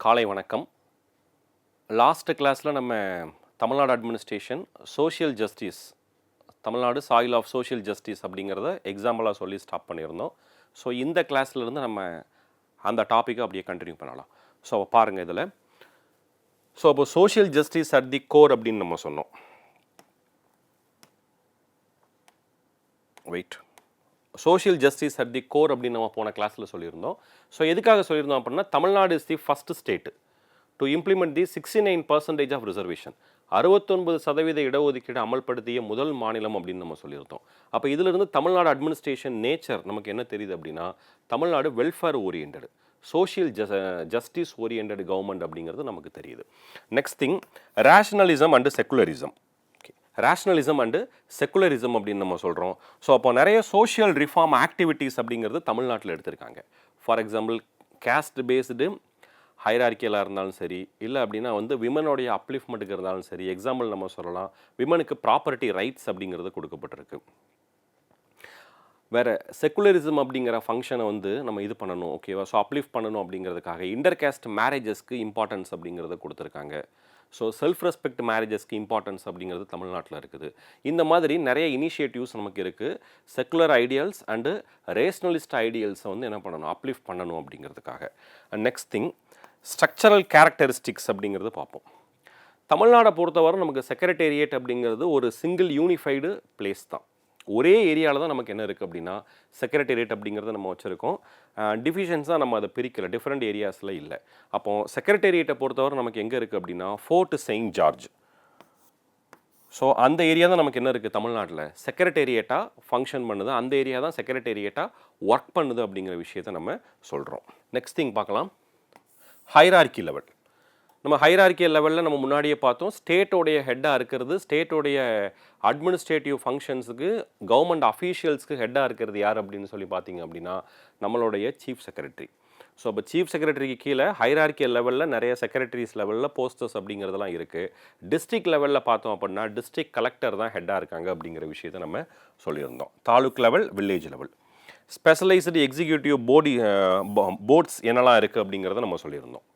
காலை வணக்கம். லாஸ்ட் கிளாஸில் நம்ம Tamil Nadu administration social justice, Tamil Nadu soil of social justice அப்படிங்கிறத எக்ஸாம்பிளாக சொல்லி ஸ்டாப் பண்ணியிருந்தோம். ஸோ இந்த கிளாஸ்லேருந்து நம்ம அந்த டாப்பிக்கை அப்படியே கண்டினியூ பண்ணலாம். ஸோ பாருங்கள் இதில். ஸோ அப்போ social justice at the core அப்படின்னு நம்ம சொன்னோம். Wait, social justice at the core அப்படின்னு நம்ம போன கிளாஸில் சொல்லியிருந்தோம். ஸோ எதுக்காக சொல்லியிருந்தோம் அப்படின்னா, Tamil Nadu is the first state to implement the 69% of reservation, 69% இடஒதுக்கீடு அமல்படுத்திய முதல் மாநிலம் அப்படின்னு நம்ம சொல்லியிருந்தோம். அப்போ இதிலிருந்து தமிழ்நாடு அட்மினிஸ்ட்ரேஷன் நேச்சர் நமக்கு என்ன தெரியுது அப்படின்னா, Tamil Nadu welfare oriented, social justice oriented government அப்படிங்கிறது நமக்கு தெரியுது. Next thing, rationalism and secularism. Rationalism and secularism அப்படின்னு நம்ம சொல்கிறோம். ஸோ அப்போ நிறைய சோஷியல் ரிஃபார்ம் ஆக்டிவிட்டீஸ் அப்படிங்கிறது தமிழ்நாட்டில் எடுத்திருக்காங்க. ஃபார் எக்ஸாம்பிள், கேஸ்ட் பேஸ்டு ஹைரார்க்கியலாக இருந்தாலும் சரி, இல்லை அப்படின்னா விமனுடைய அப்லிஃப்மெண்ட்டுக்கு இருந்தாலும் சரி. எக்ஸாம்பிள் நம்ம சொல்லலாம், விமனுக்கு ப்ராப்பர்ட்டி ரைட்ஸ் அப்படிங்கிறது கொடுக்கப்பட்டிருக்கு. வேறு செக்குலரிசம் அப்படிங்கிற ஃபங்க்ஷனை நம்ம இது பண்ணணும், ஓகேவா? ஸோ அப்லிஃப்ட் பண்ணணும் அப்படிங்கிறதுக்காக இன்டர் கேஸ்ட் மேரேஜஸ்க்கு இம்பார்ட்டன்ஸ் அப்படிங்கிறத கொடுத்துருக்காங்க. ஸோ செல்ஃப் ரெஸ்பெக்ட் மேரேஜஸ்க்கு இம்பார்ட்டன்ஸ் அப்படிங்கிறது தமிழ்நாட்டில் இருக்குது. இந்த மாதிரி நிறைய இனிஷியேட்டிவ்ஸ் நமக்கு இருக்குது. செக்குலர் ஐடியல்ஸ் அண்டு ரேஷனலிஸ்ட் ஐடியல்ஸை என்ன பண்ணணும், அப்லிஃப்ட் பண்ணணும் அப்படிங்கிறதுக்காக. நெக்ஸ்ட் திங், ஸ்ட்ரக்சரல் கேரக்டரிஸ்டிக்ஸ் அப்படிங்கிறது பார்ப்போம். தமிழ்நாடை பொறுத்தவரை நமக்கு செக்ரட்டேரியட் அப்படிங்கிறது ஒரு சிங்கிள் யூனிஃபைடு பிளேஸ் தான். ஒரே ஏரியாவில் தான் நமக்கு என்ன இருக்குது அப்படின்னா செக்ரட்டேரியட் அப்படிங்கிறத நம்ம வச்சுருக்கோம். டிவிஷன்ஸாக நம்ம அதை பிரிக்கலை, டிஃப்ரெண்ட் ஏரியாஸில் இல்லை. அப்போது செக்ரட்டேரியட்டை பொறுத்தவரை நமக்கு எங்கே இருக்குது அப்படின்னா ஃபோர்ட் செயின்ட் ஜார்ஜ். ஸோ அந்த ஏரியா தான் நமக்கு என்ன இருக்குது தமிழ்நாட்டில் செக்ரட்டேரியட்டாக ஃபங்க்ஷன் பண்ணுது. அந்த ஏரியா தான் செக்ரட்டேரியட்டாக ஒர்க் பண்ணுது அப்படிங்கிற விஷயத்தை நம்ம சொல்கிறோம். நெக்ஸ்ட் திங் பார்க்கலாம், ஹைரார்க்கி லெவல். நம்ம ஹைரார்க்கியல் லெவலில் நம்ம முன்னாடியே பார்த்தோம், ஸ்டேட்டோடைய ஹெட்டாக இருக்கிறது, ஸ்டேட்டோடைய அட்மினிஸ்ட்ரேட்டிவ் ஃபங்க்ஷன்ஸுக்கு கவர்மெண்ட் அஃபீஷியல்ஸ்க்கு ஹெட்டாக இருக்கிறது யார் அப்படின்னு சொல்லி பார்த்தீங்க அப்படின்னா நம்மளுடைய சீஃப் செக்ரட்டரி. ஸோ அப்போ சீஃப் செக்ரட்டரிக்கு கீழே ஹைரார்க்கியல் லெவலில் நிறைய செக்ரட்டரிஸ் லெவலில் போஸ்டர்ஸ் அப்படிங்கிறதெல்லாம் இருக்குது. டிஸ்ட்ரிக்ட் லெவலில் பார்த்தோம் அப்படின்னா டிஸ்ட்ரிக்ட் கலெக்டர் தான் ஹெட்டாக இருக்காங்க அப்படிங்கிற விஷயத்தை நம்ம சொல்லியிருந்தோம். Taluk level, village level, specialised executive boards என்னெல்லாம் இருக்குது அப்படிங்கிறத நம்ம சொல்லியிருந்தோம்.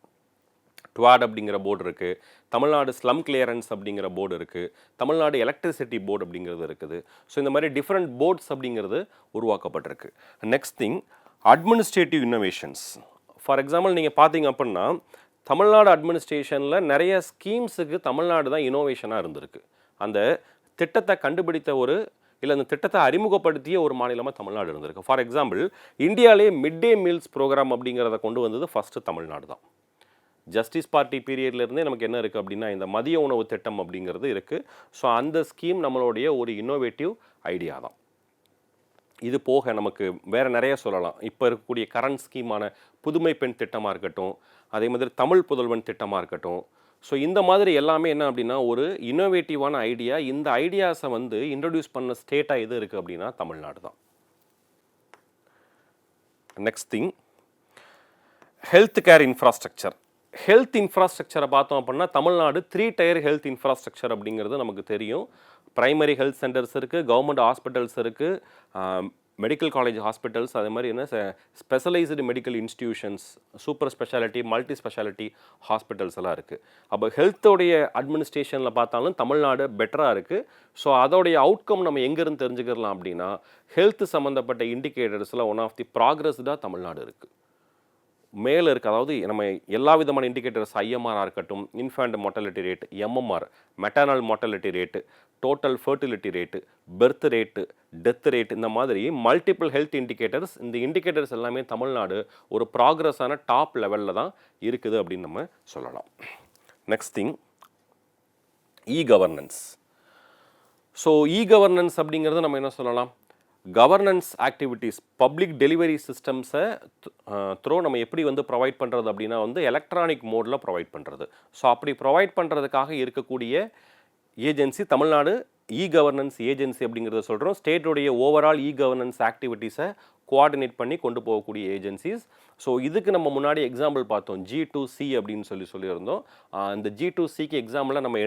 டுவாட் அப்படிங்கிற போர்டு இருக்குது, தமிழ்நாடு ஸ்லம் கிளியரன்ஸ் அப்படிங்கிற போர்டு இருக்குது, தமிழ்நாடு எலக்ட்ரிசிட்டி போர்டு அப்படிங்கிறது இருக்குது. ஸோ இந்த மாதிரி டிஃப்ரெண்ட் போர்ட்ஸ் அப்படிங்கிறது உருவாக்கப்பட்டிருக்கு. Next thing, administrative innovations. For example நீங்கள் பார்த்தீங்க அப்படின்னா தமிழ்நாடு அட்மினிஸ்ட்ரேஷனில் நிறைய ஸ்கீம்ஸுக்கு தமிழ்நாடு தான் இனோவேஷனாக இருந்திருக்கு. அந்த திட்டத்தை கண்டுபிடித்த இல்லை அந்த திட்டத்தை அறிமுகப்படுத்திய ஒரு மாநிலமாக தமிழ்நாடு இருந்திருக்கு. ஃபார் எக்ஸாம்பிள், இந்தியாவிலே மிட் டே மீல்ஸ் ப்ரோக்ராம் அப்படிங்கிறத கொண்டு வந்தது ஃபஸ்ட்டு தமிழ்நாடு தான். ஜஸ்டிஸ் பார்ட்டி பீரியட்லேருந்தே நமக்கு என்ன இருக்குது அப்படின்னா இந்த மதிய உணவு திட்டம் அப்படிங்கிறது இருக்குது. ஸோ அந்த ஸ்கீம் நம்மளுடைய ஒரு இன்னோவேட்டிவ் ஐடியா தான். இது போக நமக்கு வேறு நிறைய சொல்லலாம். இப்போ இருக்கக்கூடிய கரண்ட் ஸ்கீமான புதுமை பெண் திட்டமாக இருக்கட்டும், அதே மாதிரி தமிழ் புதல்வன் திட்டமாக இருக்கட்டும். ஸோ இந்த மாதிரி எல்லாமே என்ன அப்படின்னா ஒரு இன்னோவேட்டிவான ஐடியா. இந்த ஐடியாஸை இன்ட்ரடியூஸ் பண்ண ஸ்டேட்டாக எது இருக்குது அப்படின்னா தமிழ்நாடு தான். Next thing, health care infrastructure. Health இன்ஃப்ராஸ்ட்ரக்சரை பார்த்தோம் அப்படின்னா தமிழ்நாடு 3 டயர் ஹெல்த் இன்ஃப்ராஸ்ட்ரக்சர் அப்படிங்கிறது நமக்கு தெரியும். ப்ரைமரி ஹெல்த் சென்டர்ஸ் இருக்குது, கவர்மெண்ட் ஹாஸ்பிட்டல்ஸ் இருக்குது, மெடிக்கல் காலேஜ் ஹாஸ்பிட்டல்ஸ், அதே மாதிரி specialised medical institutions, super speciality, multi speciality hospitals எல்லாம் இருக்குது. அப்போ ஹெல்த்தோடைய அட்மினிஸ்ட்ரேஷனில் பார்த்தாலும் தமிழ்நாடு பெட்டராக இருக்குது. ஸோ அதோடைய அவுட்கம் நம்ம எங்கேருந்து தெரிஞ்சுக்கலாம் அப்படின்னா ஹெல்த் சம்மந்தப்பட்ட இண்டிகேட்டர்ஸில் ஒன் ஆஃப் தி ப்ராக்ரஸ்டாக தமிழ்நாடு இருக்குது, மேலே இருக்குது. அதாவது நம்ம எல்லா விதமான இண்டிகேட்டர்ஸ், ஐஎம்ஆராக இருக்கட்டும், infant mortality rate, MMR, maternal mortality rate, total fertility rate, birth rate, death rate, இந்த மாதிரி மல்டிபிள் ஹெல்த் இண்டிகேட்டர்ஸ். இந்த இண்டிகேட்டர்ஸ் எல்லாமே தமிழ்நாடு ஒரு ப்ராக்ரஸான டாப் லெவலில் தான் இருக்குது அப்படின்னு நம்ம சொல்லலாம். Next thing, e governance. So e governance அப்படிங்கிறது நம்ம என்ன சொல்லலாம், கவர்னன்ஸ் ஆக்டிவிட்டீஸ், பப்ளிக் டெலிவரி சிஸ்டம்ஸை நம்ம எப்படி ப்ரொவைட் பண்ணுறது அப்படின்னா எலக்ட்ரானிக் மோடில் ப்ரொவைட் பண்ணுறது. ஸோ அப்படி ப்ரொவைட் பண்ணுறதுக்காக இருக்கக்கூடிய agency Tamil Nadu e governance agency அப்படிங்கிறத சொல்கிறோம். ஸ்டேட்டுடைய ஓவரால் இ கவர்னன்ஸ் ஆக்டிவிட்டீஸை கோஆர்டினேட் பண்ணி கொண்டு போகக்கூடிய ஏஜென்சிஸ். ஸோ இதுக்கு நம்ம முன்னாடி எக்ஸாம்பிள் பார்த்தோம், G2C அப்படின்னு சொல்லியிருந்தோம். இந்த G2Cக்கு எக்ஸாம்பிளாக நம்ம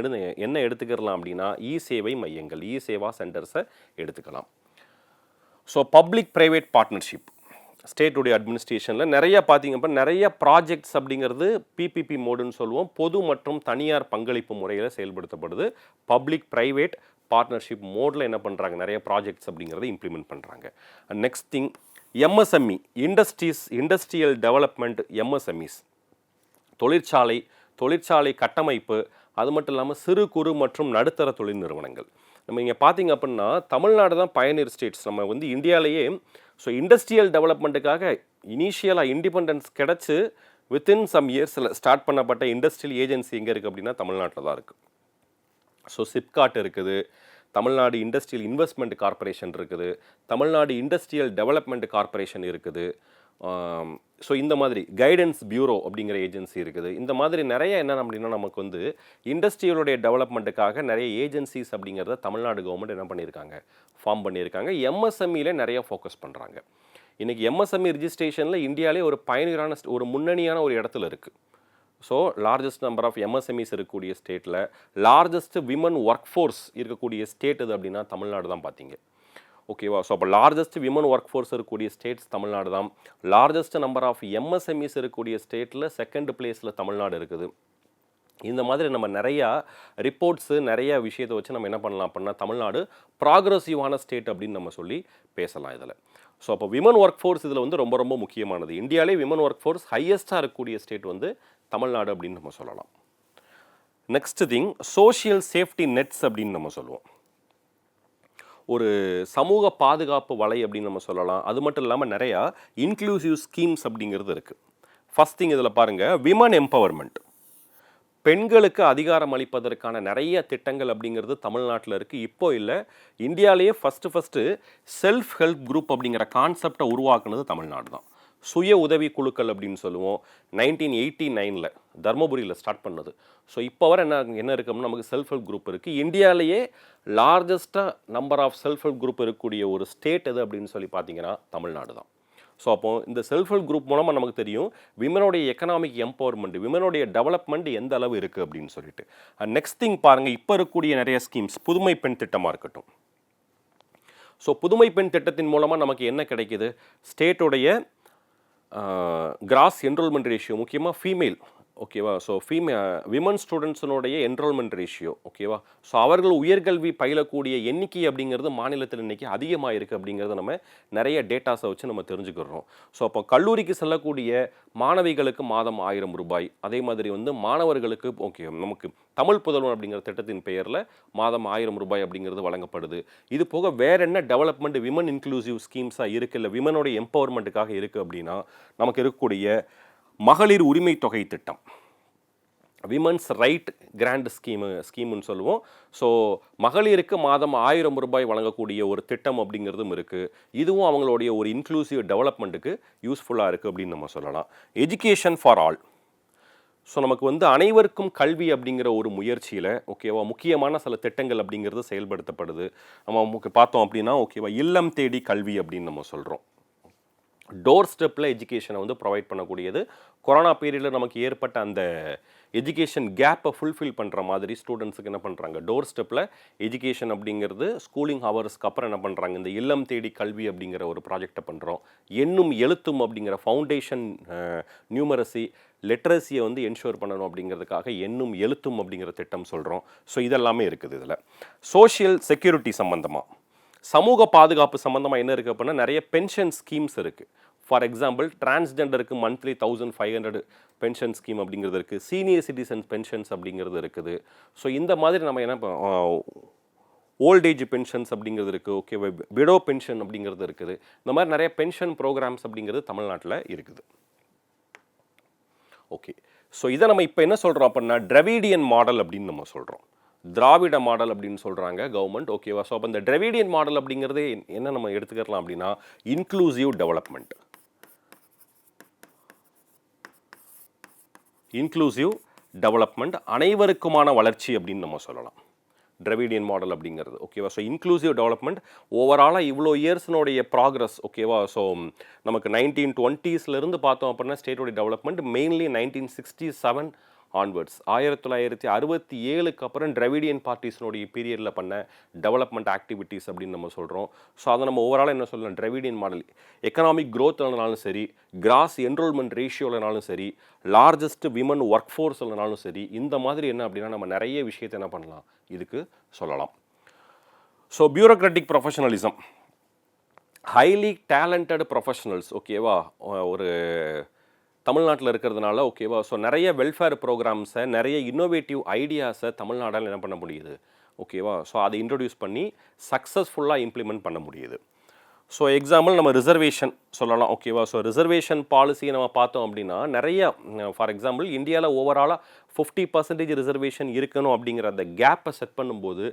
என்ன எடுத்துக்கலாம் அப்படின்னா இ சேவை மையங்கள், இ சேவா சென்டர்ஸை எடுத்துக்கலாம். So public private partnership. ஸ்டேட்டுடைய அட்மினிஸ்ட்ரேஷனில் நிறைய பார்த்தீங்க அப்படின்னா நிறைய ப்ராஜெக்ட்ஸ் அப்படிங்கிறது பிபிபி மோடுன்னு சொல்லுவோம். பொது மற்றும் தனியார் பங்களிப்பு முறையில் செயல்படுத்தப்படுது. பப்ளிக் ப்ரைவேட் பார்ட்னர்ஷிப் மோடில் என்ன பண்ணுறாங்க, நிறைய ப்ராஜெக்ட்ஸ் அப்படிங்கிறத இம்ப்ளிமெண்ட் பண்ணுறாங்க. Next thing MSME, industrial development. MSMEs தொழிற்சாலை கட்டமைப்பு, அது மட்டும் இல்லாமல் சிறு குறு மற்றும் நடுத்தர தொழில் நிறுவனங்கள். நம்ம இங்கே பார்த்தீங்க அப்படின்னா தமிழ்நாடு தான் பயனியர் ஸ்டேட்ஸ். நம்ம வந்து இந்தியாவிலேயே ஸோ இண்டஸ்ட்ரியல் டெவலப்மெண்ட்டுக்காக இனிஷியலாக இண்டிபெண்டன்ஸ் கிடச்சி வித்தின் சம் இயர்ஸில் ஸ்டார்ட் பண்ணப்பட்ட இண்டஸ்ட்ரியல் ஏஜென்சி எங்கே இருக்குது அப்படின்னா தமிழ்நாட்டில் தான் இருக்குது. ஸோ சிப்காட் இருக்குது, தமிழ்நாடு இண்டஸ்ட்ரியல் இன்வெஸ்ட்மெண்ட் கார்பரேஷன் இருக்குது, தமிழ்நாடு இண்டஸ்ட்ரியல் டெவலப்மெண்ட் கார்பரேஷன் இருக்குது. ஸோ இந்த மாதிரி கைடன்ஸ் பியூரோ அப்படிங்கிற ஏஜென்சி இருக்குது. இந்த மாதிரி நிறைய என்ன அப்படின்னா நமக்கு வந்து இண்டஸ்ட்ரியலுடைய டெவலப்மெண்ட்டுக்காக நிறைய ஏஜென்சிஸ் அப்படிங்கிறத தமிழ்நாடு கவர்மெண்ட் என்ன பண்ணியிருக்காங்க, ஃபார்ம் பண்ணியிருக்காங்க. எம்எஸ்எம்இயில் நிறைய ஃபோக்கஸ் பண்ணுறாங்க. இன்றைக்கி எம்எஸ்எம்இ ரிஜிஸ்ட்ரேஷனில் இந்தியாவிலே ஒரு பயணியரான ஒரு முன்னணியான ஒரு இடத்துல இருக்குது. So largest number of MSMEs இருக்கக்கூடிய ஸ்டேட்டில் லார்ஜஸ்ட் விமன் ஒர்க் ஃபோர்ஸ் இருக்கக்கூடிய ஸ்டேட் எது அப்படின்னா தமிழ்நாடு தான் பார்த்தீங்க. ஓகேவா? ஸோ அப்போ லார்ஜஸ்ட் விமன் ஒர்க் ஃபோர்ஸ் இருக்கக்கூடிய ஸ்டேட்ஸ் தமிழ்நாடு தான். லார்ஜஸ்ட் நம்பர் ஆஃப் எம்எஸ்எம்இஸ் இருக்கக்கூடிய ஸ்டேட்டில் செகண்ட் பிளேஸில் தமிழ்நாடு இருக்குது. இந்த மாதிரி நம்ம நிறையா ரிப்போர்ட்ஸு நிறைய விஷயத்தை வச்சு நம்ம என்ன பண்ணலாம் அப்படின்னா தமிழ்நாடு ப்ராக்ரஸிவான ஸ்டேட் அப்படின்னு நம்ம சொல்லி பேசலாம் இதில். ஸோ அப்போ விமன் ஒர்க் ஃபோர்ஸ் இதில் வந்து ரொம்ப ரொம்ப முக்கியமானது. இந்தியாவிலே விமன் ஒர்க் ஃபோர்ஸ் ஹையஸ்ட்டாக இருக்கக்கூடிய ஸ்டேட் வந்து தமிழ்நாடு அப்படின்னு நம்ம சொல்லலாம். Next thing social safety nets அப்படின்னு நம்ம சொல்லுவோம். ஒரு சமூக பாதுகாப்பு வலை அப்படின்னு நம்ம சொல்லலாம். அது மட்டும் இல்லாமல் நிறையா இன்க்ளூசிவ் ஸ்கீம்ஸ் அப்படிங்கிறது இருக்குது. ஃபஸ்ட் திங் இதில் பாருங்கள், விமன் எம்பவர்மெண்ட், பெண்களுக்கு அதிகாரம் அளிப்பதற்கான நிறைய திட்டங்கள் அப்படிங்கிறது தமிழ்நாட்டில் இருக்குது. இப்போ இல்லை, இந்தியாவிலேயே ஃபஸ்ட்டு செல்ஃப் ஹெல்ப் குரூப் அப்படிங்கிற கான்செப்டை உருவாக்குனது தமிழ்நாடு தான். சுய உதவி குழுக்கள் அப்படின்னு சொல்லுவோம். 1989 தர்மபுரியில் ஸ்டார்ட் பண்ணது. ஸோ இப்போ வர என்ன இருக்குன்னா நமக்கு செல்ஃப் ஹெல்ப் குரூப் இருக்குது. இந்தியாவிலேயே லார்ஜஸ்ட்டாக number of self help group இருக்கக்கூடிய ஒரு ஸ்டேட் எது அப்படின்னு சொல்லி பார்த்தீங்கன்னா தமிழ்நாடு தான். ஸோ அப்போது இந்த செல்ஃப் ஹெல்ப் குரூப் மூலமாக நமக்கு தெரியும் விமனுடைய எக்கனாமிக் எம்பவர்மெண்ட், விமனுடைய டெவலப்மெண்ட் எந்த அளவு இருக்குது அப்படின்னு சொல்லிட்டு. நெக்ஸ்ட் திங் பாருங்கள், இப்போ இருக்கக்கூடிய நிறைய ஸ்கீம்ஸ் புதுமை பெண் திட்டமாக இருக்கட்டும். ஸோ புதுமை பெண் திட்டத்தின் மூலமாக நமக்கு என்ன கிடைக்கிது, ஸ்டேட்டுடைய கிராஸ் என்ரோல்மெண்ட் ரேஷியோ, முக்கியமாக ஃபீமேல், ஓகேவா? ஸோ விமன் ஸ்டூடெண்ட்ஸினுடைய என்ரோல்மெண்ட் ரேஷியோ, ஓகேவா? ஸோ அவர்கள் உயர்கல்வி பயிலக்கூடிய எண்ணிக்கை அப்படிங்கிறது மாநிலத்தில் இன்றைக்கி அதிகமாக இருக்குது அப்படிங்கிறத நம்ம நிறைய டேட்டாஸை வச்சு நம்ம தெரிஞ்சுக்கிறோம். ஸோ அப்போ கல்லூரிக்கு செல்லக்கூடிய மாணவிகளுக்கு மாதம் 1000 ரூபாய், அதே மாதிரி வந்து மாணவர்களுக்கு ஓகே நமக்கு தமிழ் புதல்வன் அப்படிங்கிற திட்டத்தின் பெயரில் மாதம் 1000 ரூபாய் அப்படிங்கிறது வழங்கப்படுது. இது போக வேறு என்ன டெவலப்மெண்ட் விமன் இன்க்ளூசிவ் ஸ்கீம்ஸாக இருக்குது, இல்லை விமனுடைய எம்பவர்மெண்ட்டுக்காக இருக்குது அப்படின்னா நமக்கு இருக்கக்கூடிய மகளிர் உரிமை தொகை திட்டம், விமன்ஸ் ரைட் கிராண்ட் ஸ்கீம்னு சொல்லுவோம். ஸோ மகளிருக்கு மாதம் 1000 ரூபாய் வழங்கக்கூடிய ஒரு திட்டம் அப்படிங்கிறதும் இருக்குது. இதுவும் அவங்களுடைய ஒரு இன்க்ளூசிவ் டெவலப்மெண்ட்டுக்கு யூஸ்ஃபுல்லாக இருக்குது அப்படின்னு நம்ம சொல்லலாம். எஜுகேஷன் ஃபார் ஆல், ஸோ நமக்கு வந்து அனைவருக்கும் கல்வி அப்படிங்கிற ஒரு முயற்சியில் ஓகேவா முக்கியமான சில திட்டங்கள் அப்படிங்கிறது செயல்படுத்தப்படுது. நம்ம பார்த்தோம் அப்படின்னா ஓகேவா இல்லம் தேடி கல்வி அப்படின்னு நம்ம சொல்கிறோம். டோர் ஸ்டெப்பில் எஜுகேஷனை வந்து ப்ரொவைட் பண்ணக்கூடியது. கொரோனா பீரியடில் நமக்கு ஏற்பட்ட அந்த எஜுகேஷன் கேப்பை ஃபுல்ஃபில் பண்ணுற மாதிரி ஸ்டூடெண்ட்ஸுக்கு என்ன பண்ணுறாங்க, டோர் ஸ்டெப்பில் எஜுகேஷன் அப்படிங்கிறது ஸ்கூலிங் ஹவர்ஸ்க்கு அப்புறம் என்ன பண்ணுறாங்க, இந்த இல்லம் தேடி கல்வி அப்படிங்கிற ஒரு ப்ராஜெக்டை பண்ணுறோம். எண்ணும் எழுத்தும் அப்படிங்கிற ஃபவுண்டேஷன் நியூமரசி லிட்ரஸியை வந்து என்ஷூர் பண்ணணும் அப்படிங்கிறதுக்காக எண்ணும் எழுத்தும் அப்படிங்கிற திட்டம் சொல்கிறோம். ஸோ இதெல்லாமே இருக்குது. இதில் சோஷியல் செக்யூரிட்டி சம்மந்தமாக, சமூக பாதுகாப்பு சம்மந்தமாக என்ன இருக்குது அப்படின்னா நிறைய பென்ஷன் ஸ்கீம்ஸ் இருக்குது. ஃபார் எக்ஸாம்பிள் டிரான்ஸ்ஜெண்டருக்கு மந்த்லி 1500 பென்ஷன் ஸ்கீம் அப்படிங்கிறது இருக்குது. சீனியர் சிட்டிசன் பென்ஷன்ஸ் அப்படிங்கிறது இருக்குது. ஸோ இந்த மாதிரி நம்ம என்ன ஓல்டேஜ் பென்ஷன்ஸ் அப்படிங்கிறது இருக்குது. ஓகே, விடோ பென்ஷன் அப்படிங்கிறது இருக்குது. இந்த மாதிரி நிறைய பென்ஷன் ப்ரோக்ராம்ஸ் அப்படிங்கிறது தமிழ்நாட்டில் இருக்குது. ஓகே, ஸோ இதை நம்ம இப்போ என்ன சொல்கிறோம் அப்படின்னா டிராவிடியன் மாடல் அப்படின்னு நம்ம சொல்கிறோம். திராவிட மாடல் அப்படின்னு சொல்கிறாங்க கவர்மெண்ட், ஓகேவா? ஸோ அப்போ இந்த டிராவிடியன் மாடல் அப்படிங்கிறது என்ன நம்ம எடுத்துக்கலாம் அப்படின்னா இன்க்ளூசிவ் டெவலப்மெண்ட், அனைவருக்குமான வளர்ச்சி அப்படின்னு நம்ம சொல்லலாம் டிராவிடியன் மாடல் அப்படிங்கிறது, ஓகேவா? ஸோ இன்க்ளூசிவ் டெவலப்மெண்ட் ஓவராலாக இவ்வளோ இயர்ஸ்னுடைய ப்ராக்ரஸ், ஓகேவா? ஸோ நமக்கு 1920s பார்த்தோம் அப்படின்னா ஸ்டேட்டோடைய டெவலப்மெண்ட் மெயின்லி 1967 ஆன்வர்ட்ஸ் 1967க்கு அப்புறம் டிராவிடியன் பார்ட்டிஸ்னுடைய பீரியடில் பண்ண டெவலப்மெண்ட் ஆக்டிவிட்டீஸ் அப்படின்னு நம்ம சொல்கிறோம். ஸோ அதை நம்ம ஓவரால் என்ன சொல்லலாம், டிராவிடியன் மாடல் எக்கனாமிக் க்ரோத்னாலும் சரி, கிராஸ் என்ரோல்மெண்ட் ரேஷியோலனாலும் சரி, லார்ஜஸ்ட் விமன் ஒர்க் ஃபோர்ஸ்லனாலும் சரி, இந்த மாதிரி என்ன அப்படின்னா நம்ம நிறைய விஷயத்தை என்ன பண்ணலாம் இதுக்கு சொல்லலாம். So bureaucratic professionalism, highly talented professionals, ஓகேவா, ஒரு தமிழ்நாட்டில் இருக்கிறதுனால, ஓகேவா. ஸோ நிறைய வெல்ஃபேர் ப்ரோக்ராம்ஸை, நிறைய இன்னோவேட்டிவ் ஐடியாஸை தமிழ்நாடால் என்ன பண்ண முடியுது, ஓகேவா. ஸோ அதை இன்ட்ரடியூஸ் பண்ணி சக்ஸஸ்ஃபுல்லாக இம்ப்ளிமெண்ட் பண்ண முடியுது. ஸோ எக்ஸாம்பிள் நம்ம ரிசர்வேஷன் சொல்லலாம், ஓகேவா. ஸோ ரிசர்வேஷன் பாலிசியை நம்ம பார்த்தோம் அப்படின்னா நிறைய, ஃபார் எக்ஸாம்பிள் இந்தியாவில் ஓவராலாக 50% ரிசர்வேஷன் இருக்கணும் அப்படிங்கிற அந்த கேப்பை செட் பண்ணும்போது